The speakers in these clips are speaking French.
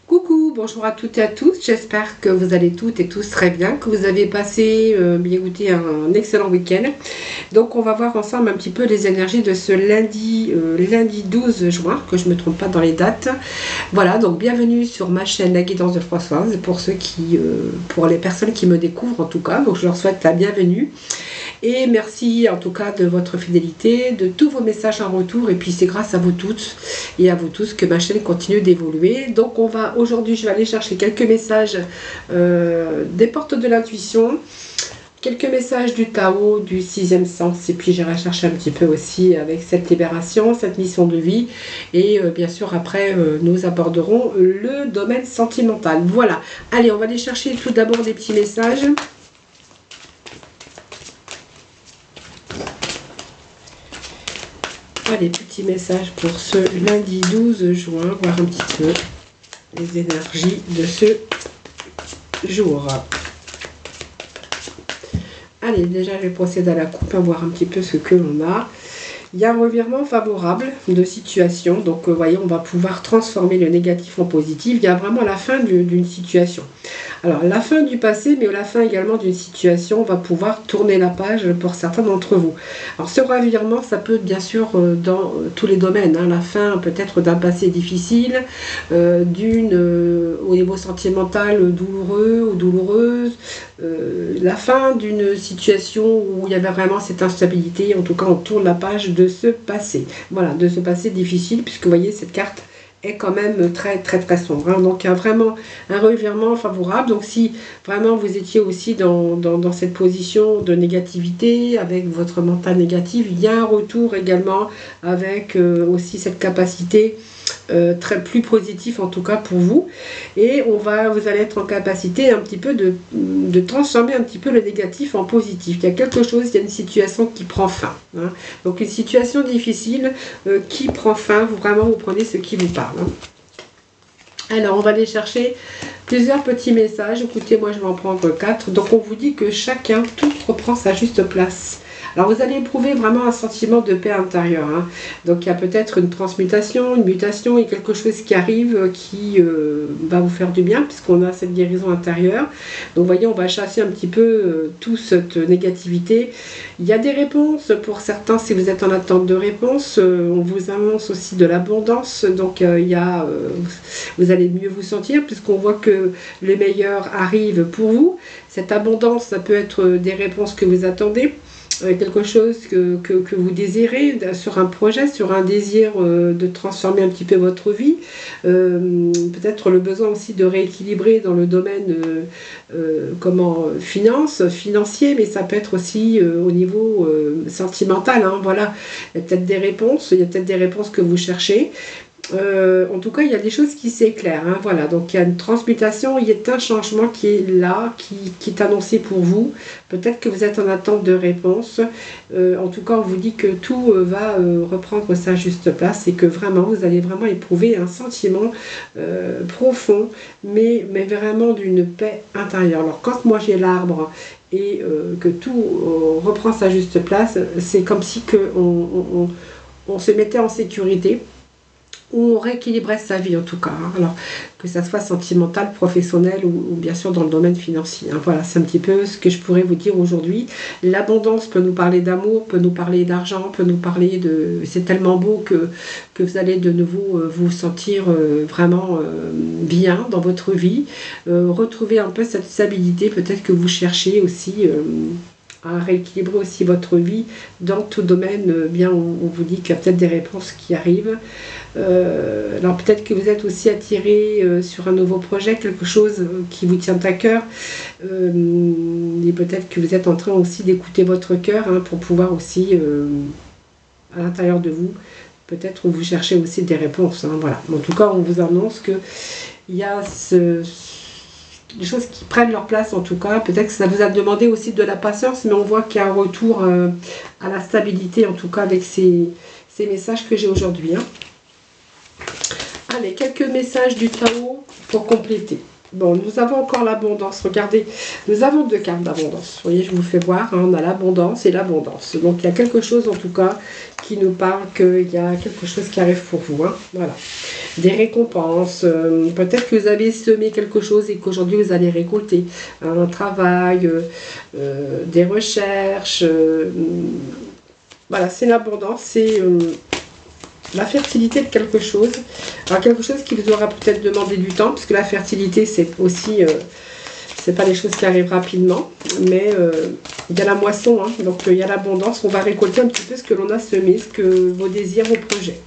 Coucou, bonjour à toutes et à tous, j'espère que vous allez toutes et tous très bien, que vous avez passé bien écoutez, un excellent week-end. Donc on va voir ensemble un petit peu les énergies de ce lundi 12 juin, que je ne me trompe pas dans les dates. Voilà, donc bienvenue sur ma chaîne La Guidance de Françoise, pour les personnes qui me découvrent en tout cas, donc je leur souhaite la bienvenue. Et merci en tout cas de votre fidélité, de tous vos messages en retour. Et puis c'est grâce à vous toutes et à vous tous que ma chaîne continue d'évoluer. Donc aujourd'hui, je vais aller chercher quelques messages des portes de l'intuition, quelques messages du Tao, du sixième sens. Et puis j'irai chercher un petit peu aussi avec cette libération, cette mission de vie. Et bien sûr après, nous aborderons le domaine sentimental. Voilà, allez, on va aller chercher tout d'abord des petits messages. Allez, petit message pour ce lundi 12 juin, voir un petit peu les énergies de ce jour. Allez, déjà je vais procéder à la coupe, à voir un petit peu ce que l'on a. Il y a un revirement favorable de situation, donc vous voyez, on va pouvoir transformer le négatif en positif. Il y a vraiment la fin d'une situation. Alors, la fin du passé, mais la fin également d'une situation, on va pouvoir tourner la page pour certains d'entre vous. Alors, ce revirement, ça peut bien sûr dans tous les domaines. Hein, la fin peut-être d'un passé difficile, au niveau sentimental douloureux ou douloureuse, la fin d'une situation où il y avait vraiment cette instabilité. En tout cas, on tourne la page de ce passé. Voilà, de ce passé difficile, puisque vous voyez, cette carte est quand même très très très sombre, hein. Donc il y a vraiment un revirement favorable. Donc si vraiment vous étiez aussi dans cette position de négativité avec votre mental négatif, il y a un retour également avec aussi cette capacité très plus positif en tout cas pour vous, et vous allez être en capacité un petit peu de transformer un petit peu le négatif en positif. Il y a quelque chose, il y a une situation qui prend fin, hein. Donc une situation difficile qui prend fin, vous prenez ce qui vous parle, hein. Alors on va aller chercher plusieurs petits messages. Écoutez, moi je vais en prendre 4. Donc on vous dit que chacun, tout reprend sa juste place. Alors vous allez éprouver vraiment un sentiment de paix intérieure, hein. Donc il y a peut-être une transmutation, une mutation et quelque chose qui arrive qui va vous faire du bien, puisqu'on a cette guérison intérieure. Donc vous voyez, on va chasser un petit peu toute cette négativité. Il y a des réponses pour certains, si vous êtes en attente de réponse. On vous annonce aussi de l'abondance. Donc vous allez mieux vous sentir, puisqu'on voit que le meilleur arrive pour vous. Cette abondance, ça peut être des réponses que vous attendez, quelque chose que vous désirez, sur un projet, sur un désir de transformer un petit peu votre vie, peut-être le besoin aussi de rééquilibrer dans le domaine financier, mais ça peut être aussi au niveau sentimental, hein, voilà. Il y a peut-être des réponses que vous cherchez. En tout cas, il y a des choses qui s'éclairent, hein, voilà. Donc il y a une transmutation, il y a un changement qui est là, qui est annoncé pour vous. Peut-être que vous êtes en attente de réponse. En tout cas, on vous dit que tout va reprendre sa juste place, et que vraiment, vous allez vraiment éprouver un sentiment profond, mais vraiment d'une paix intérieure. Alors quand moi j'ai l'arbre et que tout reprend sa juste place, c'est comme si on se mettait en sécurité, où on rééquilibrait sa vie en tout cas, hein. Alors que ça soit sentimental, professionnel ou bien sûr dans le domaine financier, hein. Voilà, c'est un petit peu ce que je pourrais vous dire aujourd'hui. L'abondance peut nous parler d'amour, peut nous parler d'argent, peut nous parler de... C'est tellement beau que vous allez de nouveau vous sentir vraiment bien dans votre vie, retrouver un peu cette stabilité peut-être que vous cherchez aussi, à rééquilibrer aussi votre vie dans tout domaine. Bien, on vous dit qu'il y a peut-être des réponses qui arrivent. Alors peut-être que vous êtes aussi attiré sur un nouveau projet, quelque chose qui vous tient à cœur, et peut-être que vous êtes en train aussi d'écouter votre cœur, hein, pour pouvoir aussi à l'intérieur de vous, peut-être vous cherchez aussi des réponses, hein, voilà. En tout cas, on vous annonce que il y a des choses qui prennent leur place en tout cas. Peut-être que ça vous a demandé aussi de la patience, mais on voit qu'il y a un retour à la stabilité en tout cas avec ces messages que j'ai aujourd'hui, hein. Allez, quelques messages du Tao pour compléter. Bon, nous avons encore l'abondance. Regardez, nous avons deux cartes d'abondance. Vous voyez, je vous fais voir, hein, on a l'abondance et l'abondance. Donc, il y a quelque chose, en tout cas, qui nous parle qu'il y a quelque chose qui arrive pour vous. Hein. Voilà. Des récompenses. Peut-être que vous avez semé quelque chose et qu'aujourd'hui, vous allez récolter un travail, des recherches. Voilà, c'est l'abondance. C'est... la fertilité de quelque chose, alors quelque chose qui vous aura peut-être demandé du temps, parce que la fertilité c'est aussi, c'est pas des choses qui arrivent rapidement, mais il y a la moisson, hein, donc il y a l'abondance, on va récolter un petit peu ce que l'on a semé, ce que vos désirs, vos projets.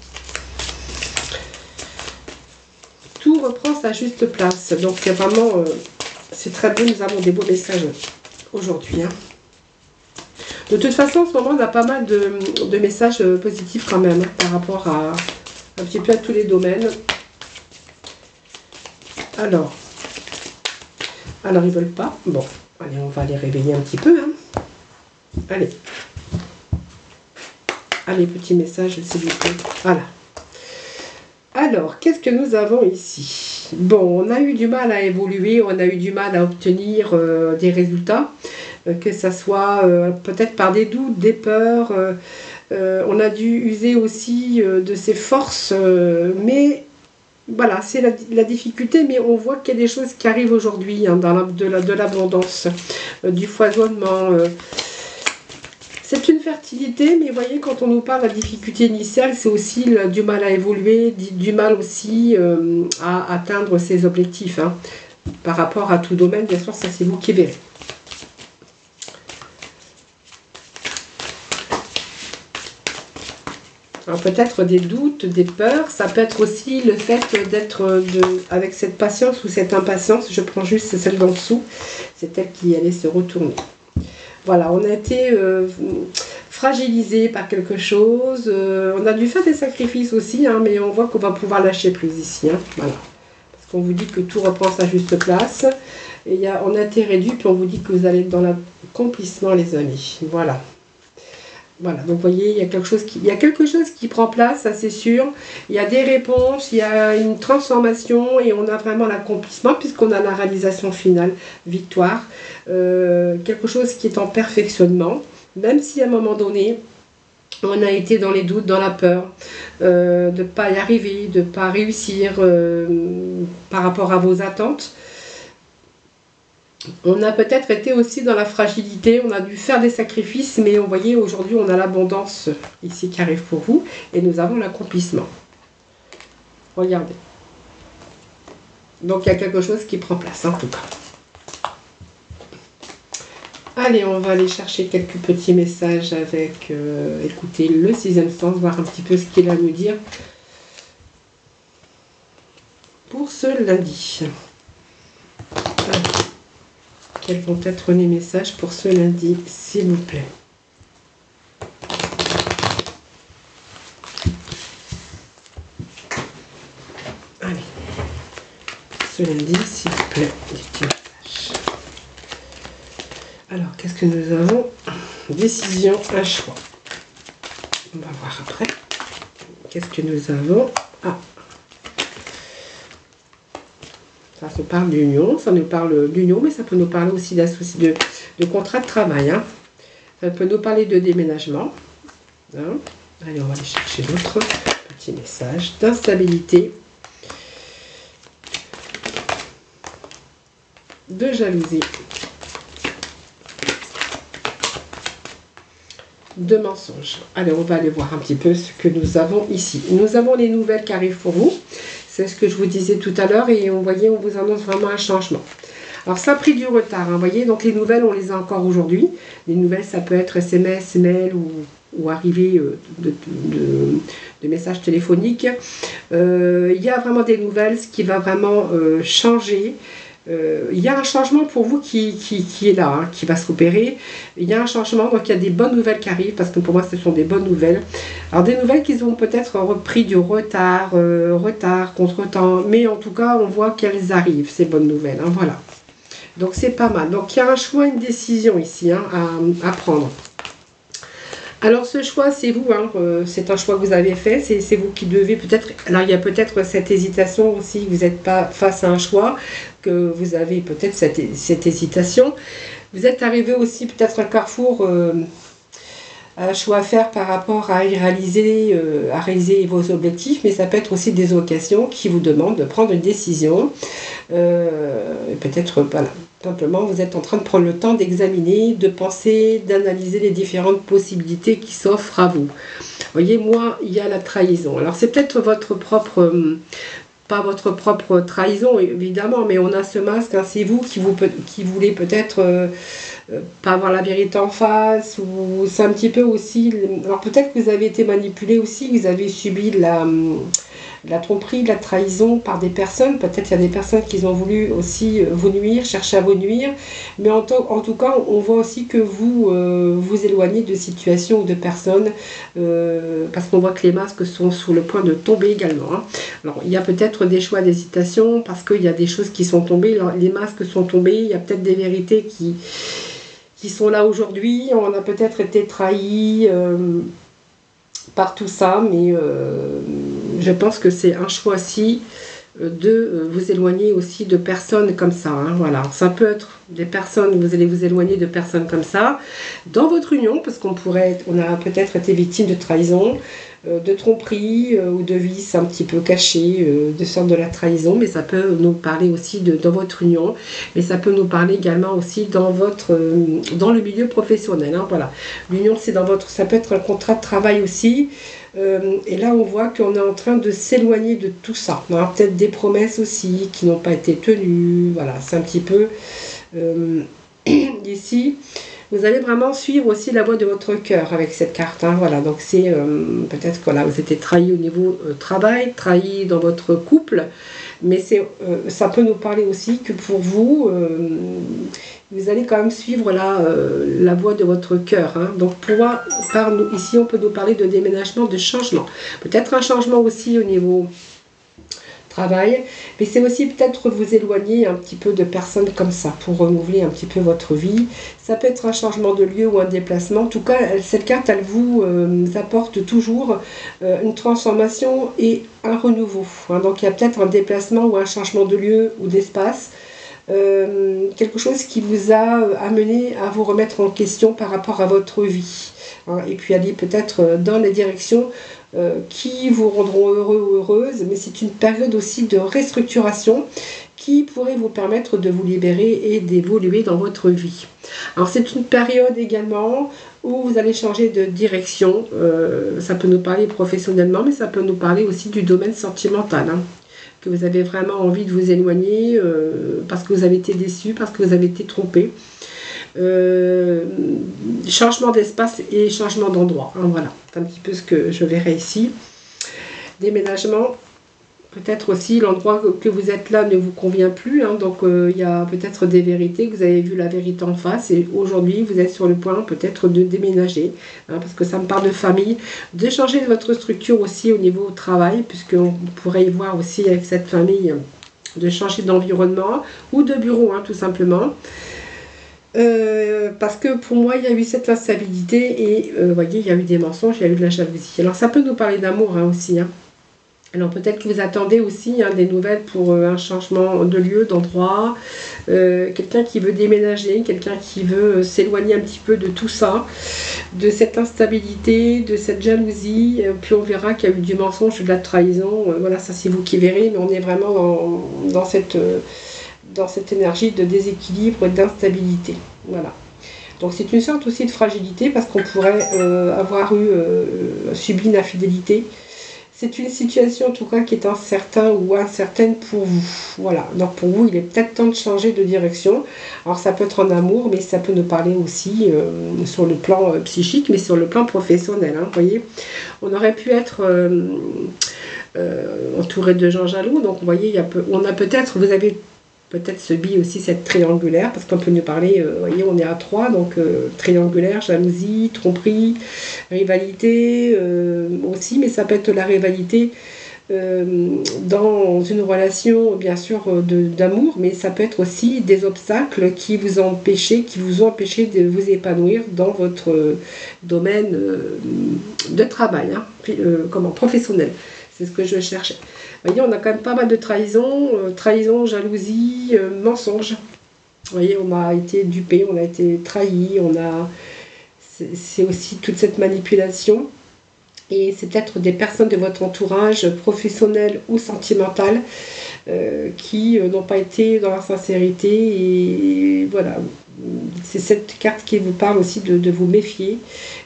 Tout reprend sa juste place, donc c'est vraiment, c'est très beau, nous avons des beaux messages aujourd'hui. Hein. De toute façon, en ce moment, on a pas mal de messages positifs quand même, hein, par rapport à un petit peu à tous les domaines. Alors, ils veulent pas. Bon, allez, on va les réveiller un petit peu. Hein. Allez. Allez, petit message, s'il vous plaît. Voilà. Alors, qu'est-ce que nous avons ici? Bon, on a eu du mal à évoluer, on a eu du mal à obtenir des résultats. Que ça soit peut-être par des doutes, des peurs. On a dû user aussi de ses forces. Mais voilà, c'est la difficulté. Mais on voit qu'il y a des choses qui arrivent aujourd'hui, hein, de l'abondance, du foisonnement. C'est une fertilité, mais vous voyez, quand on nous parle de la difficulté initiale, c'est aussi du mal à évoluer, du mal aussi à atteindre ses objectifs. Hein. Par rapport à tout domaine, bien sûr, ça c'est vous qui verrez. Alors peut-être des doutes, des peurs, ça peut être aussi le fait d'être avec cette patience ou cette impatience. Je prends juste celle d'en dessous, c'est elle qui allait se retourner. Voilà, on a été fragilisé par quelque chose, on a dû faire des sacrifices aussi, hein, mais on voit qu'on va pouvoir lâcher prise ici. Hein, voilà. Parce qu'on vous dit que tout reprend sa juste place, et on a été réduit, puis on vous dit que vous allez être dans l'accomplissement, les amis. Voilà. Voilà, donc vous voyez, il y a quelque chose qui prend place, ça c'est sûr. Il y a des réponses, il y a une transformation et on a vraiment l'accomplissement puisqu'on a la réalisation finale, victoire. Quelque chose qui est en perfectionnement, même si à un moment donné, on a été dans les doutes, dans la peur, de ne pas y arriver, de ne pas réussir par rapport à vos attentes. On a peut-être été aussi dans la fragilité, on a dû faire des sacrifices, mais vous voyez, aujourd'hui, on a l'abondance ici qui arrive pour vous, et nous avons l'accomplissement. Regardez. Donc, il y a quelque chose qui prend place, en tout cas. Allez, on va aller chercher quelques petits messages avec, écoutez, le sixième sens, voir un petit peu ce qu'il a à nous dire pour ce lundi. Allez. Quels vont être les messages pour ce lundi, s'il vous plaît? Allez, ce lundi, s'il vous plaît, des petits messages. Alors, qu'est-ce que nous avons? Décision, un choix. On va voir après. Qu'est-ce que nous avons? Ah, ça nous parle d'union, ça nous parle d'union, mais ça peut nous parler aussi de contrat de travail. Hein. Ça peut nous parler de déménagement. Hein. Allez, on va aller chercher d'autres petits messages. D'instabilité, de jalousie, de mensonges. Allez, on va aller voir un petit peu ce que nous avons ici. Nous avons les nouvelles qui arrivent pour vous. C'est ce que je vous disais tout à l'heure et on voyait, on vous annonce vraiment un changement. Alors ça a pris du retard, hein, vous voyez, donc les nouvelles, on les a encore aujourd'hui. Les nouvelles, ça peut être SMS, mail ou arrivée de messages téléphoniques. Il y a vraiment des nouvelles, ce qui va vraiment changer. Il y a un changement pour vous qui est là, hein, qui va s'opérer. Il y a un changement, donc il y a des bonnes nouvelles qui arrivent, parce que pour moi ce sont des bonnes nouvelles. Alors des nouvelles qui ont peut-être repris du retard, contretemps, mais en tout cas on voit qu'elles arrivent, ces bonnes nouvelles, hein, voilà. Donc c'est pas mal. Donc il y a un choix, une décision ici, hein, à prendre. Alors ce choix, c'est vous, hein, c'est un choix que vous avez fait, c'est vous qui devez peut-être... Alors il y a peut-être cette hésitation aussi, vous n'êtes pas face à un choix, que vous avez peut-être cette hésitation. Vous êtes arrivé aussi peut-être à un carrefour, un choix à faire par rapport à réaliser vos objectifs, mais ça peut être aussi des occasions qui vous demandent de prendre une décision. Peut-être, voilà, simplement, vous êtes en train de prendre le temps d'examiner, de penser, d'analyser les différentes possibilités qui s'offrent à vous. Vous voyez, moi, il y a la trahison. Alors, c'est peut-être votre propre... pas votre propre trahison, évidemment, mais on a ce masque, hein, c'est vous qui voulez peut-être pas avoir la vérité en face, ou c'est un petit peu aussi... Alors peut-être que vous avez été manipulé aussi, vous avez subi de la tromperie, de la trahison par des personnes. Peut-être qu'il y a des personnes qui ont voulu aussi vous nuire, chercher à vous nuire. Mais en tout cas, on voit aussi que vous vous éloignez de situations ou de personnes parce qu'on voit que les masques sont sur le point de tomber également. Hein. Alors, il y a peut-être des choix d'hésitation parce qu'il y a des choses qui sont tombées. Alors, les masques sont tombés. Il y a peut-être des vérités qui sont là aujourd'hui. On a peut-être été trahis par tout ça, mais je pense que c'est un choix aussi de vous éloigner aussi de personnes comme ça. Hein, voilà, ça peut être des personnes, vous allez vous éloigner de personnes comme ça dans votre union, parce on a peut-être été victime de trahison, de tromperie ou de vices un petit peu cachés, de sorte de la trahison, mais ça peut nous parler aussi dans votre union, mais ça peut nous parler également aussi dans le milieu professionnel. Hein, voilà, l'union, ça peut être un contrat de travail aussi. Et là, on voit qu'on est en train de s'éloigner de tout ça. On aura peut-être des promesses aussi qui n'ont pas été tenues. Voilà, c'est un petit peu ici. Vous allez vraiment suivre aussi la voie de votre cœur avec cette carte. Hein, voilà, donc c'est peut-être que là, vous êtes trahi au niveau travail, trahi dans votre couple. Mais ça peut nous parler aussi que pour vous, vous allez quand même suivre la voie de votre cœur. Hein. Donc ici, on peut nous parler de déménagement, de changement. Peut-être un changement aussi au niveau travail, mais c'est aussi peut-être vous éloigner un petit peu de personnes comme ça pour renouveler un petit peu votre vie. Ça peut être un changement de lieu ou un déplacement. En tout cas, cette carte, elle vous apporte toujours une transformation et un renouveau. Hein. Donc il y a peut-être un déplacement ou un changement de lieu ou d'espace. Quelque chose qui vous a amené à vous remettre en question par rapport à votre vie. Hein. Et puis aller peut-être dans les directions qui vous rendront heureux ou heureuse, mais c'est une période aussi de restructuration qui pourrait vous permettre de vous libérer et d'évoluer dans votre vie. Alors c'est une période également où vous allez changer de direction, ça peut nous parler professionnellement, mais ça peut nous parler aussi du domaine sentimental, hein, que vous avez vraiment envie de vous éloigner parce que vous avez été déçu, parce que vous avez été trompé. Changement d'espace et changement d'endroit. Hein, voilà, c'est un petit peu ce que je verrai ici. Déménagement, peut-être aussi l'endroit que vous êtes là ne vous convient plus. Hein, donc il y a peut-être des vérités que vous avez vu la vérité en face et aujourd'hui vous êtes sur le point peut-être de déménager. Hein, parce que ça me parle de famille, de changer votre structure aussi au niveau travail, puisqu'on pourrait y voir aussi avec cette famille de changer d'environnement ou de bureau, hein, tout simplement. Parce que pour moi il y a eu cette instabilité et vous voyez il y a eu des mensonges, il y a eu de la jalousie. Alors ça peut nous parler d'amour hein, aussi. Hein. Alors peut-être que vous attendez aussi hein, des nouvelles pour un changement de lieu, d'endroit, quelqu'un qui veut déménager, quelqu'un qui veut s'éloigner un petit peu de tout ça, de cette instabilité, de cette jalousie. Puis on verra qu'il y a eu du mensonge, de la trahison. Voilà, ça c'est vous qui verrez, mais on est vraiment dans cette énergie de déséquilibre et d'instabilité. Voilà. Donc c'est une sorte aussi de fragilité parce qu'on pourrait avoir subi une infidélité. C'est une situation en tout cas qui est incertaine ou incertaine pour vous. Voilà. Donc pour vous, il est peut-être temps de changer de direction. Alors ça peut être en amour, mais ça peut nous parler aussi sur le plan psychique, mais sur le plan professionnel. Hein, vous voyez, on aurait pu être entouré de gens jaloux. Donc vous voyez, vous avez peut-être subi aussi cette triangulaire, parce qu'on peut nous parler, vous voyez, on est à 3, donc triangulaire, jalousie, tromperie, rivalité aussi, mais ça peut être la rivalité dans une relation, bien sûr, d'amour, mais ça peut être aussi des obstacles qui vous ont empêché de vous épanouir dans votre domaine de travail, hein, professionnel. C'est ce que je cherchais. Vous voyez, on a quand même pas mal de trahison, jalousie, mensonge. Vous voyez, on a été dupé, on a été trahi, c'est aussi toute cette manipulation. Et c'est peut-être des personnes de votre entourage, professionnel ou sentimental, qui n'ont pas été dans la sincérité. Et voilà, c'est cette carte qui vous parle aussi de vous méfier.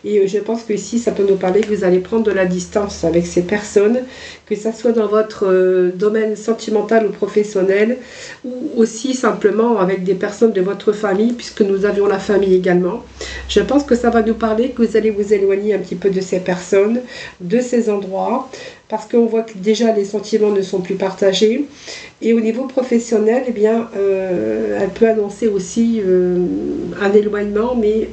Et je pense que ici, ça peut nous parler que vous allez prendre de la distance avec ces personnes, que ça soit dans votre domaine sentimental ou professionnel, ou aussi simplement avec des personnes de votre famille, puisque nous avions la famille également. Je pense que ça va nous parler que vous allez vous éloigner un petit peu de ces personnes, de ces endroits, parce qu'on voit que déjà les sentiments ne sont plus partagés. Et au niveau professionnel, eh bien, elle peut annoncer aussi un éloignement, mais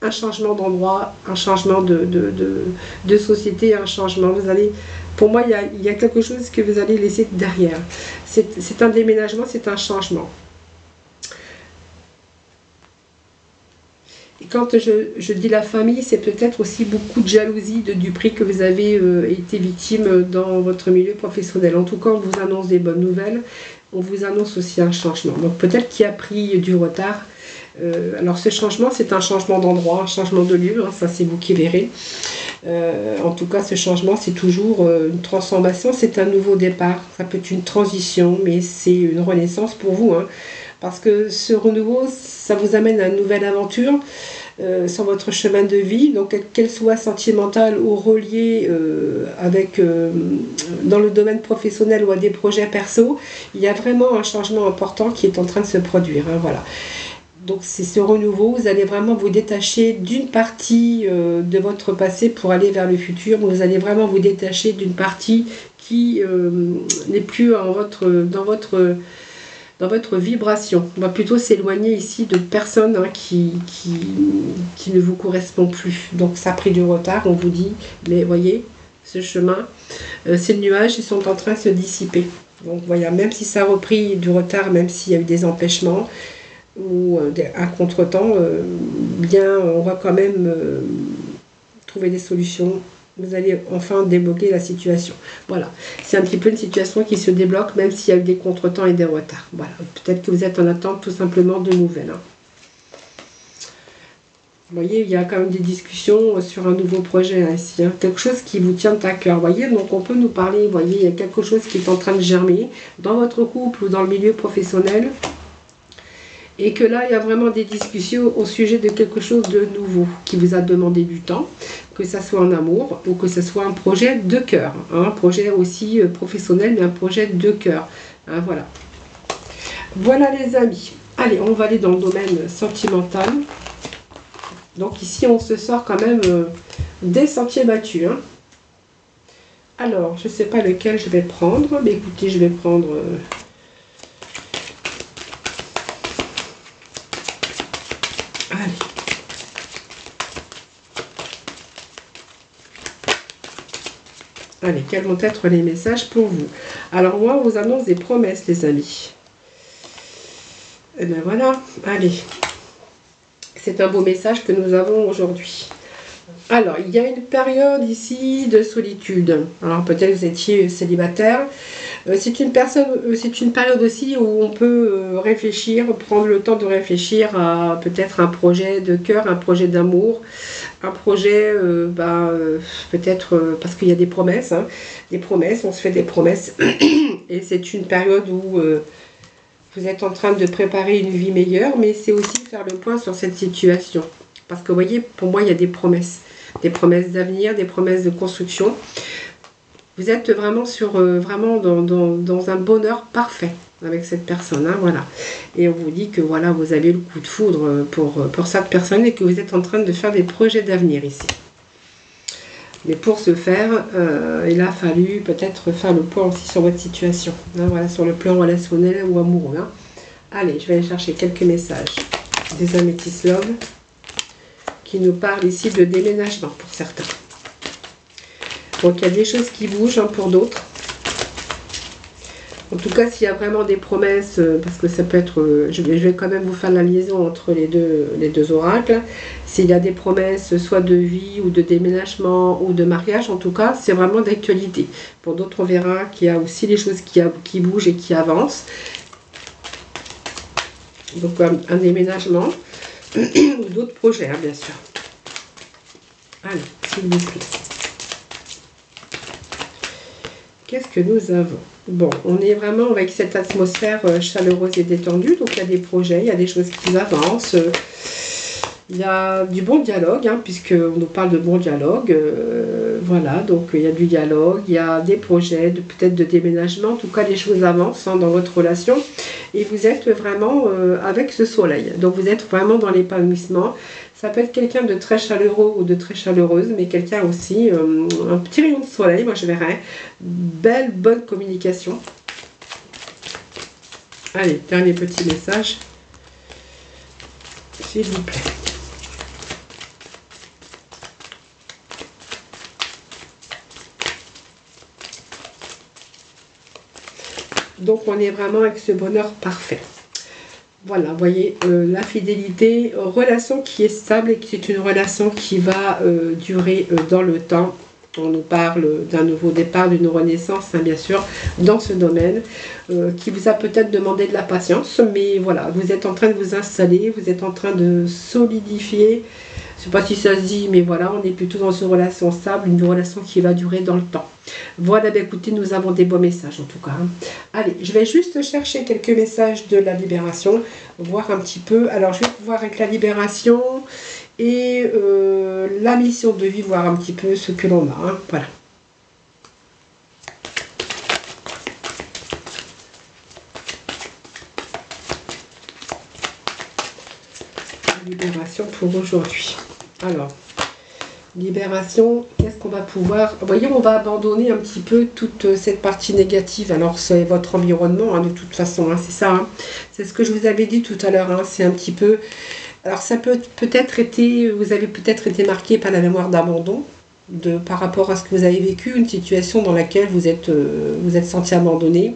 un changement d'endroit, un changement de société, un changement. Pour moi, il y a quelque chose que vous allez laisser derrière. C'est un déménagement, c'est un changement. Et quand je dis la famille, c'est peut-être aussi beaucoup de jalousie, de duperie que vous avez été victime dans votre milieu professionnel. En tout cas, on vous annonce des bonnes nouvelles, on vous annonce aussi un changement. Donc peut-être qu'il a pris du retard. Alors ce changement, c'est un changement d'endroit, un changement de lieu, hein, ça c'est vous qui verrez. En tout cas, ce changement, c'est toujours une transformation, c'est un nouveau départ. Ça peut être une transition, mais c'est une renaissance pour vous, hein. Parce que ce renouveau, ça vous amène à une nouvelle aventure sur votre chemin de vie, donc qu'elle soit sentimentale ou reliée dans le domaine professionnel ou à des projets perso, il y a vraiment un changement important qui est en train de se produire, hein, voilà. Donc c'est ce renouveau, vous allez vraiment vous détacher d'une partie de votre passé pour aller vers le futur. Vous allez vraiment vous détacher d'une partie qui n'est plus dans votre vibration. On va plutôt s'éloigner ici de personnes, hein, qui ne vous correspondent plus. Donc ça a pris du retard, on vous dit, mais voyez, ce chemin, ces nuages, ils sont en train de se dissiper. Donc voilà, même si ça a repris du retard, même s'il y a eu des empêchements, ou un contretemps, bien on va quand même trouver des solutions. Vous allez enfin débloquer la situation. Voilà, c'est un petit peu une situation qui se débloque, même s'il y a eu des contretemps et des retards. Voilà, peut-être que vous êtes en attente tout simplement de nouvelles, hein. Vous voyez, il y a quand même des discussions sur un nouveau projet, hein, ici, hein, quelque chose qui vous tient à cœur. Vous voyez, donc on peut nous parler, vous voyez, il y a quelque chose qui est en train de germer dans votre couple ou dans le milieu professionnel. Et que là, il y a vraiment des discussions au sujet de quelque chose de nouveau qui vous a demandé du temps, que ça soit en amour ou que ce soit un projet de cœur, hein, un projet aussi professionnel, mais un projet de cœur, hein, voilà. Voilà les amis. Allez, on va aller dans le domaine sentimental. Donc ici, on se sort quand même des sentiers battus, hein. Alors, je ne sais pas lequel je vais prendre, mais écoutez, je vais prendre... Allez, quels vont être les messages pour vous? Alors moi, on vous annonce des promesses, les amis. Et bien voilà, allez. C'est un beau message que nous avons aujourd'hui. Alors, il y a une période ici de solitude. Alors peut-être que vous étiez célibataire. C'est une période aussi où on peut réfléchir, prendre le temps de réfléchir à peut-être un projet de cœur, un projet d'amour, un projet, peut-être parce qu'il y a des promesses, hein, des promesses, on se fait des promesses. Et c'est une période où vous êtes en train de préparer une vie meilleure, mais c'est aussi faire le point sur cette situation. Parce que vous voyez, pour moi, il y a des promesses d'avenir, des promesses de construction. Vous êtes vraiment dans un bonheur parfait avec cette personne, hein, voilà. Et on vous dit que voilà, vous avez le coup de foudre pour cette personne et que vous êtes en train de faire des projets d'avenir ici. Mais pour ce faire, il a fallu peut-être faire le point aussi sur votre situation, hein, voilà, sur le plan relationnel ou amoureux, hein. Allez, je vais aller chercher quelques messages des Améthyst Love qui nous parlent ici de déménagement pour certains. Donc il y a des choses qui bougent, hein, pour d'autres. En tout cas, s'il y a vraiment des promesses, parce que ça peut être, je vais quand même vous faire la liaison entre les deux oracles. S'il y a des promesses, soit de vie ou de déménagement ou de mariage, en tout cas, c'est vraiment d'actualité. Pour d'autres, on verra qu'il y a aussi des choses qui bougent et qui avancent. Donc, un déménagement ou d'autres projets, hein, bien sûr. Allez, s'il vous plaît. Qu'est-ce que nous avons? Bon, on est vraiment avec cette atmosphère chaleureuse et détendue. Donc, il y a des projets, il y a des choses qui avancent. Il y a du bon dialogue, hein, puisqu'on nous parle de bon dialogue. Voilà, donc il y a du dialogue, il y a des projets, peut-être de déménagement. En tout cas, les choses avancent dans votre relation. Et vous êtes vraiment avec ce soleil. Donc, vous êtes vraiment dans l'épanouissement. Ça peut être quelqu'un de très chaleureux ou de très chaleureuse, mais quelqu'un aussi, un petit rayon de soleil, moi je verrais. Belle, bonne communication. Allez, dernier petit message. S'il vous plaît. Donc on est vraiment avec ce bonheur parfait. Voilà, vous voyez, la fidélité, relation qui est stable et qui est une relation qui va durer dans le temps. On nous parle d'un nouveau départ, d'une renaissance, hein, bien sûr, dans ce domaine, qui vous a peut-être demandé de la patience, mais voilà, vous êtes en train de vous installer, vous êtes en train de solidifier. Je ne sais pas si ça se dit, mais voilà, on est plutôt dans une relation stable, une relation qui va durer dans le temps. Voilà, ben écoutez, nous avons des beaux messages en tout cas. Hein. Allez, je vais juste chercher quelques messages de la libération, voir un petit peu. Alors, je vais voir avec la libération et la mission de vie, voir un petit peu ce que l'on a. Hein. Voilà. Libération pour aujourd'hui. Alors, libération, qu'est-ce qu'on va pouvoir... Vous voyez, on va abandonner un petit peu toute cette partie négative. Alors, c'est votre environnement, hein, de toute façon, hein, c'est ça. Hein. C'est ce que je vous avais dit tout à l'heure. Hein, c'est un petit peu... Alors, ça peut peut-être été... Vous avez peut-être été marqué par la mémoire d'abandon par rapport à ce que vous avez vécu, une situation dans laquelle vous êtes senti abandonné.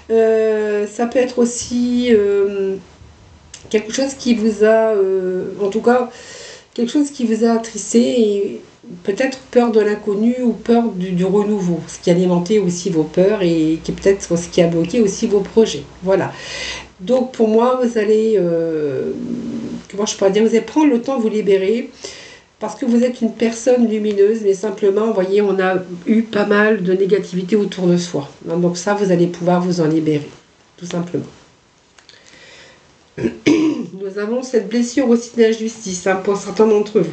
Ça peut être aussi quelque chose qui vous a... en tout cas... quelque chose qui vous a attristé et peut-être peur de l'inconnu ou peur du renouveau, ce qui alimentait aussi vos peurs et qui peut-être ce qui a bloqué aussi vos projets. Voilà. Donc pour moi, vous allez, comment je pourrais dire, vous allez prendre le temps de vous libérer parce que vous êtes une personne lumineuse, mais simplement, vous voyez, on a eu pas mal de négativité autour de soi. Donc ça, vous allez pouvoir vous en libérer, tout simplement. Nous avons cette blessure aussi d'injustice, hein, pour certains d'entre vous.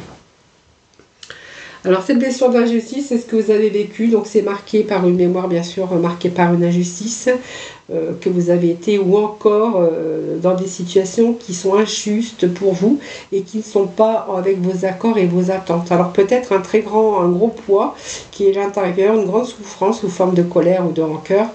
Alors cette blessure d'injustice, c'est ce que vous avez vécu, donc c'est marqué par une mémoire, bien sûr, marqué par une injustice, que vous avez été, ou encore dans des situations qui sont injustes pour vous et qui ne sont pas avec vos accords et vos attentes. Alors peut-être un gros poids qui est à l'intérieur, une grande souffrance sous forme de colère ou de rancœur.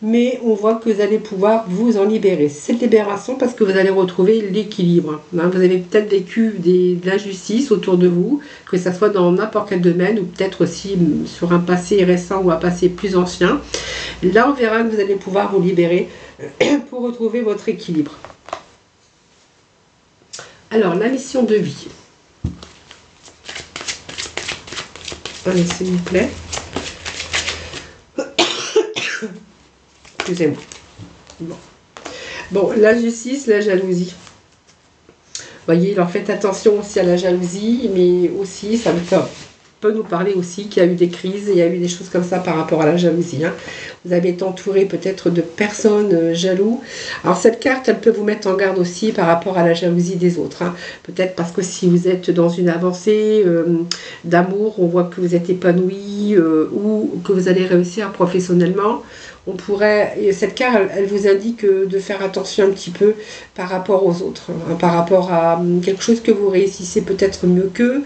Mais on voit que vous allez pouvoir vous en libérer. Cette libération parce que vous allez retrouver l'équilibre. Hein, vous avez peut-être vécu de l'injustice autour de vous, que ce soit dans n'importe quel domaine ou peut-être aussi sur un passé récent ou un passé plus ancien. Là, on verra que vous allez pouvoir vous libérer pour retrouver votre équilibre. Alors, la mission de vie. Allez, s'il vous plaît. Excusez-moi. Bon, la justice, la jalousie. Vous voyez, alors faites attention aussi à la jalousie, mais aussi, ça peut nous parler aussi qu'il y a eu des crises, il y a eu des choses comme ça par rapport à la jalousie. Hein. Vous avez été entouré peut-être de personnes jaloux. Alors cette carte, elle peut vous mettre en garde aussi par rapport à la jalousie des autres. Hein. Peut-être parce que si vous êtes dans une avancée d'amour, on voit que vous êtes épanoui ou que vous allez réussir professionnellement. On pourrait, et cette carte, elle vous indique de faire attention un petit peu par rapport aux autres, hein, par rapport à quelque chose que vous réussissez peut-être mieux qu'eux,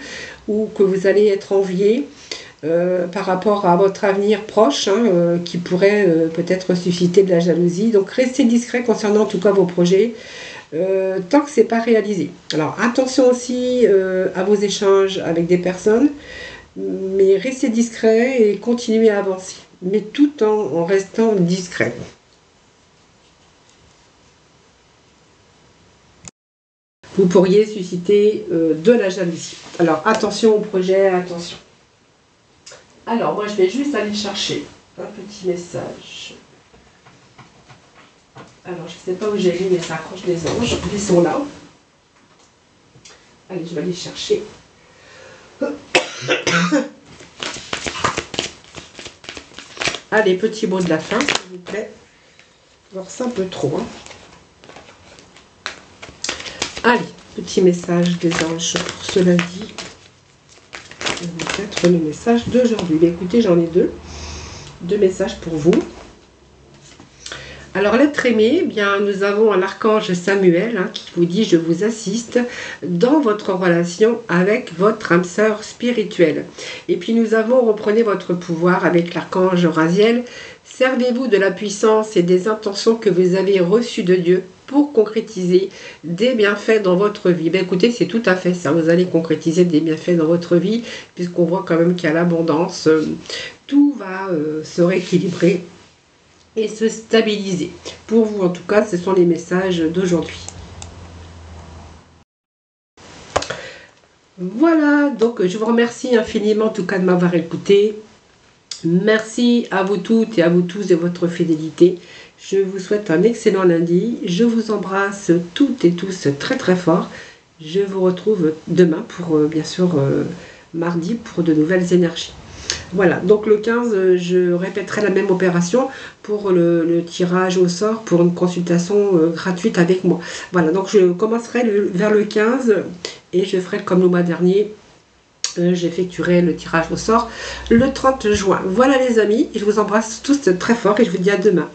ou que vous allez être envié par rapport à votre avenir proche, hein, qui pourrait peut-être susciter de la jalousie. Donc restez discret concernant en tout cas vos projets, tant que ce n'est pas réalisé. Alors attention aussi à vos échanges avec des personnes, mais restez discret et continuez à avancer, mais tout en restant discret. vous pourriez susciter de la jalousie. Alors attention au projet, attention. Alors moi je vais juste aller chercher un petit message. Alors je ne sais pas où j'ai mis mes accroches des anges, ils sont là. Allez, je vais aller chercher. Allez, petit mot de la fin, s'il vous plaît. Alors, c'est un peu trop. Hein. Allez, petit message des anges pour ce lundi. Peut-être le message d'aujourd'hui. Écoutez, j'en ai deux. Deux messages pour vous. Alors, l'être aimé, eh bien, nous avons l'archange Samuel qui vous dit « Je vous assiste dans votre relation avec votre âme sœur spirituelle. » Et puis, nous avons « Reprenez votre pouvoir » avec l'archange Raziel. « Servez-vous de la puissance et des intentions que vous avez reçues de Dieu pour concrétiser des bienfaits dans votre vie. » Ben, écoutez, c'est tout à fait ça. Vous allez concrétiser des bienfaits dans votre vie puisqu'on voit quand même qu'il y a l'abondance. Tout va se rééquilibrer et se stabiliser. Pour vous, en tout cas, ce sont les messages d'aujourd'hui. Voilà, donc je vous remercie infiniment en tout cas de m'avoir écouté. Merci à vous toutes et à vous tous de votre fidélité. Je vous souhaite un excellent lundi. Je vous embrasse toutes et tous très très fort. Je vous retrouve demain pour, bien sûr, mardi pour de nouvelles énergies. Voilà, donc le 15, je répéterai la même opération pour le tirage au sort pour une consultation gratuite avec moi. Voilà, donc je commencerai vers le 15 et je ferai comme le mois dernier, j'effectuerai le tirage au sort le 30 juin. Voilà les amis, je vous embrasse tous très fort et je vous dis à demain.